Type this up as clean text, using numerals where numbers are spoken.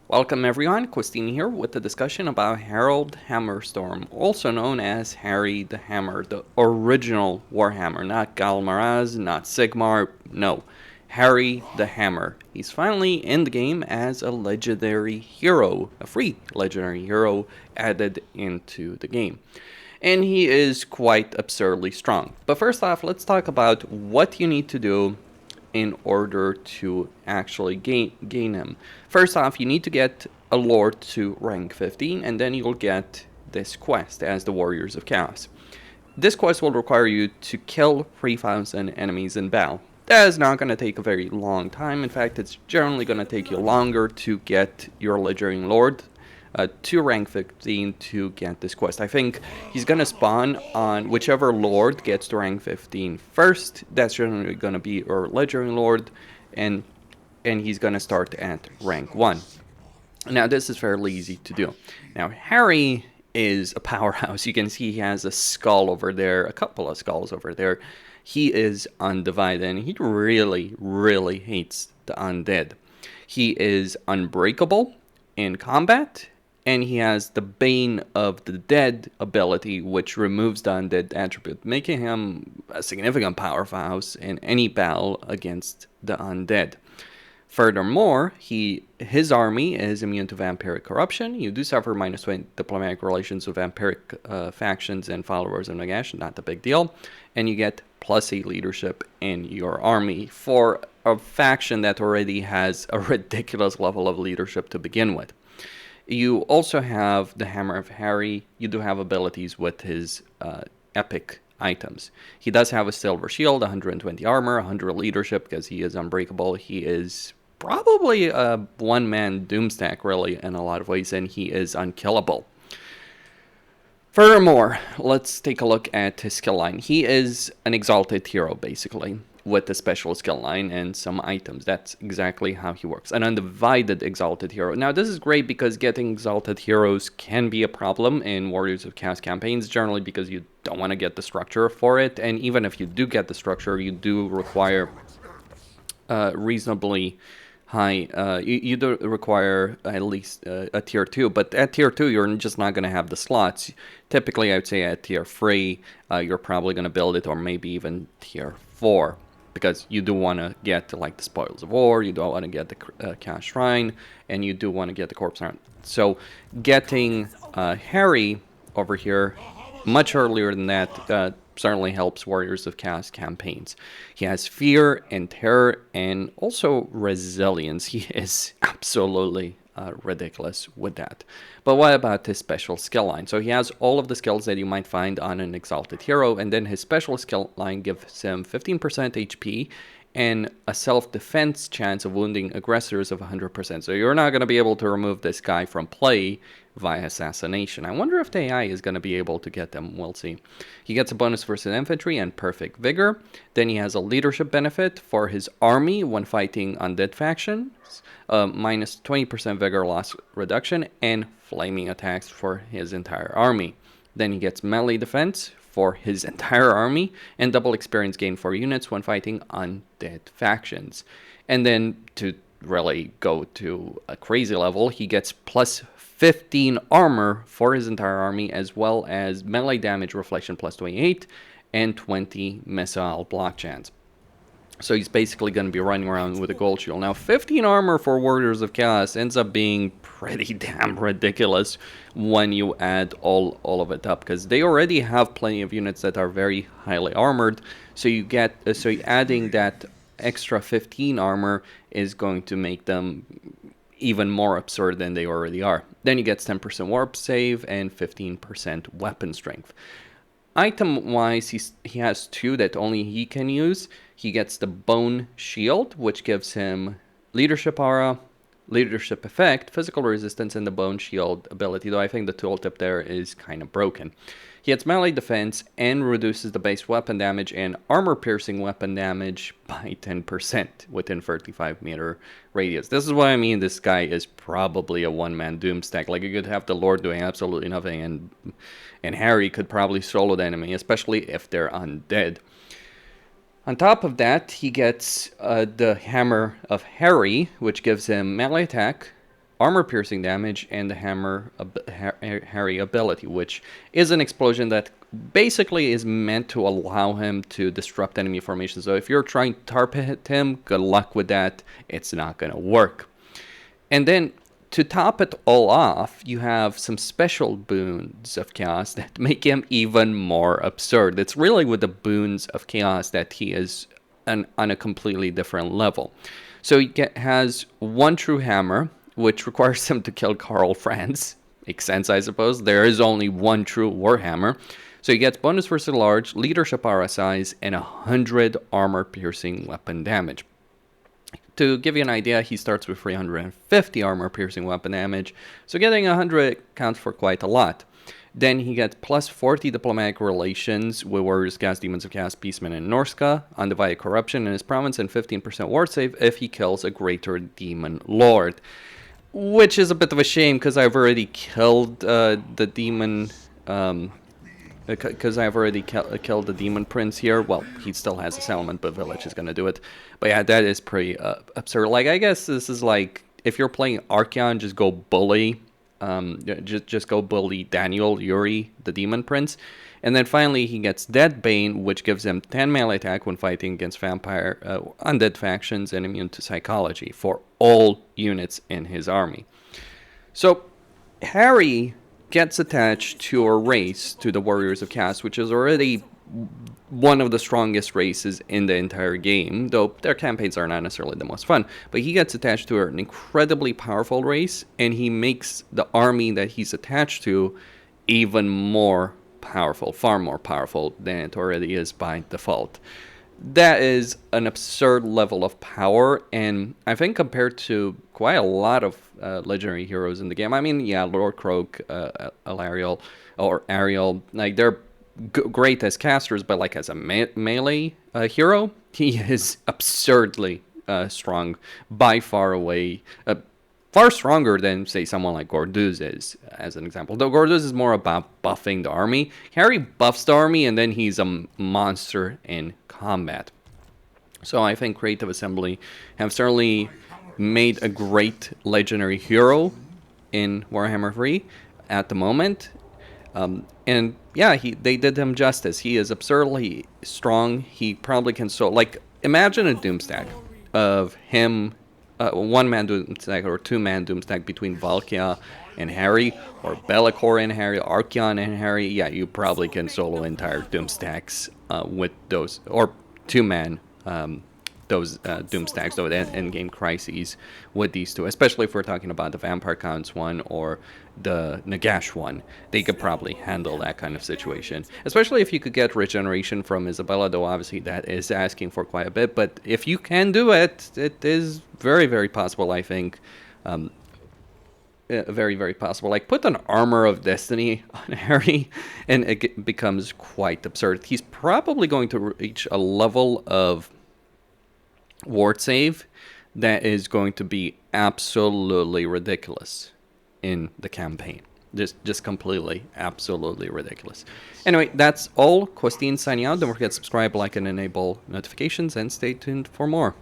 Welcome everyone, Christine here with the discussion about Harald Hammerstorm, also known as Harry the Hammer, the original Warhammer, not Galmaraz, not Sigmar, no, Harry the Hammer. He's finally in the game as a legendary hero, a free legendary hero added into the game. And he is quite absurdly strong. But first off, let's talk about what you need to do in order to actually gain him. First off, you need to get a Lord to rank 15, and then you'll get this quest as the Warriors of Chaos. This quest will require you to kill 3,000 enemies in battle. That is not going to take a very long time. In fact, it's generally going to take you longer to get your Legendary Lord to rank 15 to get this quest. I think he's going to spawn on whichever Lord gets to rank 15 first. That's generally going to be our Legendary Lord, and he's going to start at rank 1. Now, this is fairly easy to do. Now, Harry is a powerhouse. You can see he has a skull over there, a couple of skulls over there. He is undivided, and he really, really hates the undead. He is unbreakable in combat, and he has the Bane of the Dead ability, which removes the undead attribute, making him a significant powerhouse in any battle against the undead. Furthermore, his army is immune to vampiric corruption. You do suffer -20 diplomatic relations with vampiric factions and followers of Nagash, not a big deal. And you get +8 leadership in your army for a faction that already has a ridiculous level of leadership to begin with. You also have the Hammer of Harry. You do have abilities with his epic items. He does have a silver shield, 120 armor, 100 leadership because he is unbreakable. He is probably a one-man doomstack, really, in a lot of ways, and he is unkillable. Furthermore, let's take a look at his skill line. He is an exalted hero, basically, with a special skill line and some items. That's exactly how he works. An undivided exalted hero. Now, this is great because getting exalted heroes can be a problem in Warriors of Chaos campaigns, generally because you don't want to get the structure for it. And even if you do get the structure, you do require reasonably high, you do require at least a tier 2, but at tier 2 you're just not going to have the slots. Typically, I would say at tier 3 you're probably going to build it, or maybe even tier 4, because you do want to get like the Spoils of War, you do want to get the Chaos Shrine, and you do want to get the Corpse Shrine. So getting Harry over here much earlier than that certainly helps Warriors of Chaos campaigns. He has fear and terror and also resilience. He is absolutely ridiculous with that. But what about his special skill line? So he has all of the skills that you might find on an exalted hero, and then his special skill line gives him 15% HP and a self-defense chance of wounding aggressors of 100%. So you're not going to be able to remove this guy from play via assassination. I wonder if the AI is going to be able to get them. We'll see. He gets a bonus versus infantry and perfect vigor. Then he has a leadership benefit for his army when fighting undead factions, minus 20% vigor loss reduction, and flaming attacks for his entire army. Then he gets melee defense for his entire army and double experience gain for units when fighting undead factions. And then to really go to a crazy level, he gets plus 15 armor for his entire army, as well as melee damage reflection plus 28 and 20 missile block chance. So he's basically going to be running around with a gold shield. Now, 15 armor for Warriors of Chaos ends up being pretty damn ridiculous when you add all of it up, because they already have plenty of units that are very highly armored. So you get adding that extra 15 armor is going to make them even more absurd than they already are. Then he gets 10% warp save and 15% weapon strength. Item-wise, he has 2 that only he can use. He gets the Bone Shield, which gives him Leadership Aura, Leadership Effect, Physical Resistance, and the Bone Shield ability, though I think the tooltip there is kind of broken. He gets melee defense and reduces the base weapon damage and armor-piercing weapon damage by 10% within 35-meter radius. This is what I mean. This guy is probably a one-man doomstack. Like, you could have the Lord doing absolutely nothing, and Harry could probably solo the enemy, especially if they're undead. On top of that, he gets the Hammer of Harry, which gives him melee attack, armor piercing damage and the Harry ability, which is an explosion that basically is meant to allow him to disrupt enemy formation. So if you're trying to target him, good luck with that. It's not going to work. And then to top it all off, you have some special boons of chaos that make him even more absurd. It's really with the boons of chaos that he is on a completely different level. So he has one true hammer, which requires him to kill Karl Franz. Makes sense, I suppose. There is only one true warhammer. So he gets bonus versus large, leadership RSIs, and 100 armor-piercing weapon damage. To give you an idea, he starts with 350 armor-piercing weapon damage, so getting 100 counts for quite a lot. Then he gets plus 40 diplomatic relations with Warriors, Gas, Demons of Chaos, Beastmen, and Norska, Undivided Corruption in his province, and 15% ward save if he kills a greater demon lord. Which is a bit of a shame, because I've already killed the demon... Because I've already killed the Demon Prince here. Well, he still has a settlement, but Village is going to do it. But yeah, that is pretty absurd. Like, I guess this is like, if you're playing Archeon, just go bully. Just go bully Daniel, Yuri, the Demon Prince. And then finally, he gets Dead Bane, which gives him 10 melee attack when fighting against vampire undead factions and immune to psychology for all units in his army. So, Harry gets attached to a race, to the Warriors of Chaos, which is already one of the strongest races in the entire game, though their campaigns are not necessarily the most fun. But he gets attached to an incredibly powerful race, and he makes the army that he's attached to even more powerful, far more powerful than it already is by default. That is an absurd level of power, and I think compared to quite a lot of legendary heroes in the game, I mean, yeah, Lord Croak, Alariel, or Ariel, like, they're great as casters, but like as a melee hero, he is absurdly strong, by far away, far stronger than, say, someone like Gorduz is, as an example. Though Gorduz is more about buffing the army. Harry buffs the army, and then he's a monster in combat. So I think Creative Assembly have certainly made a great legendary hero in Warhammer 3 at the moment. And yeah, they did him justice. He is absurdly strong. He probably can like, imagine a Doomstack of him, one-man Doomstack or two-man Doomstack between Valkia and Harry, or Be'lakor and Harry, Archeon and Harry. Yeah, you probably can solo entire Doomstacks with those, or two-man those Doomstacks, those endgame crises with these two, especially if we're talking about the Vampire Counts one or the Nagash one. They could probably handle that kind of situation, especially if you could get regeneration from Isabella, though obviously that is asking for quite a bit, but if you can do it, it is very, very possible, I think. Very, very possible. Like, put an Armor of Destiny on Harry, and it becomes quite absurd. He's probably going to reach a level of ward save that is going to be absolutely ridiculous in the campaign. Just completely, absolutely ridiculous. Anyway, that's all. Questine signing out. Don't forget to subscribe, like, and enable notifications, and stay tuned for more.